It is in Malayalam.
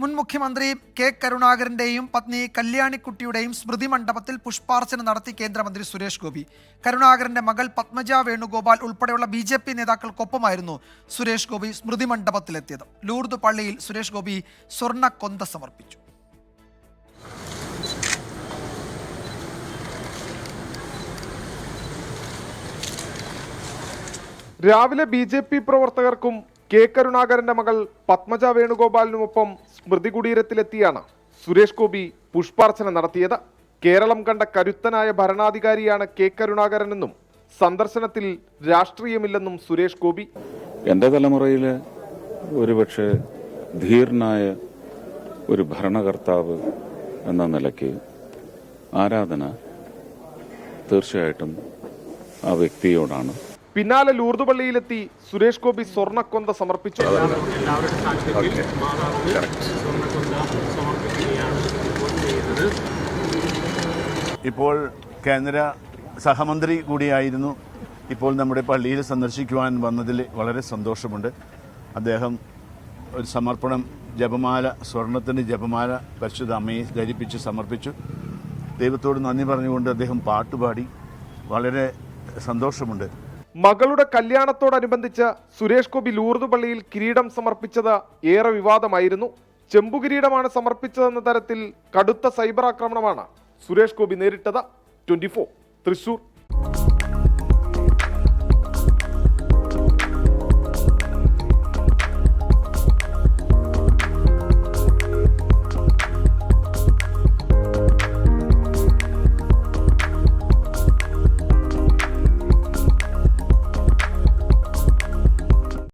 മുൻ മുഖ്യമന്ത്രി കെ കരുണാകരന്റെയും പത്നി കല്യാണിക്കുട്ടിയുടെയും സ്മൃതി മണ്ഡപത്തിൽ പുഷ്പാർച്ചന നടത്തി കേന്ദ്രമന്ത്രി സുരേഷ് ഗോപി. കരുണാകരന്റെ മകൾ പത്മജ വേണുഗോപാൽ ഉൾപ്പെടെയുള്ള BJP നേതാക്കൾക്കൊപ്പമായിരുന്നു സുരേഷ് ഗോപി സ്മൃതി മണ്ഡപത്തിലെത്തിയത്. ലൂർദ് പള്ളിയിൽ സുരേഷ് ഗോപി സ്വർണ്ണക്കൊന്ത സമർപ്പിച്ചു. രാവിലെ BJP പ്രവർത്തകർക്കും കെ കരുണാകരന്റെ മകൾ പത്മജ വേണുഗോപാലിനുമൊപ്പം സ്മൃതി കുടീരത്തിലെത്തിയാണ് സുരേഷ് ഗോപി പുഷ്പാർച്ചന നടത്തിയത്. കേരളം കണ്ട കരുത്തനായ ഭരണാധികാരിയാണ് കെ കരുണാകരനെന്നും സന്ദർശനത്തിൽ രാഷ്ട്രീയമില്ലെന്നും സുരേഷ് ഗോപി. എൻ്റെ തലമുറയിലെ ഒരുപക്ഷെ ധീരനായ ഒരു ഭരണകർത്താവ് എന്ന നിലയ്ക്ക് ആരാധന തീർച്ചയായിട്ടും ആ വ്യക്തിയോടാണ്. പിന്നാലെ ലൂർദ് പള്ളിയിലെത്തി സുരേഷ് ഗോപി സ്വർണ്ണക്കൊന്ത സമർപ്പിച്ചു. ഇപ്പോൾ കേന്ദ്ര സഹമന്ത്രി കൂടിയായിരുന്നു. ഇപ്പോൾ നമ്മുടെ പള്ളിയിൽ സന്ദർശിക്കുവാൻ വന്നതിൽ വളരെ സന്തോഷമുണ്ട്. അദ്ദേഹം ഒരു സമർപ്പണം ജപമാല, സ്വർണത്തിൻ്റെ ജപമാല പരിശുദ്ധ അമ്മയെ ധരിപ്പിച്ച് സമർപ്പിച്ചു. ദൈവത്തോട് നന്ദി പറഞ്ഞുകൊണ്ട് അദ്ദേഹം പാട്ടുപാടി. വളരെ സന്തോഷമുണ്ട്. മകളുടെ കല്യാണത്തോടനുബന്ധിച്ച് സുരേഷ് ഗോപി ലൂർദ് പള്ളിയിൽ കിരീടം സമർപ്പിച്ചത് ഏറെ വിവാദമായിരുന്നു. ചെമ്പുകിരീടമാണ് സമർപ്പിച്ചതെന്ന തരത്തിൽ കടുത്ത സൈബർ ആക്രമണമാണ് സുരേഷ് ഗോപി നേരിട്ടത്. 24 തൃശൂർ.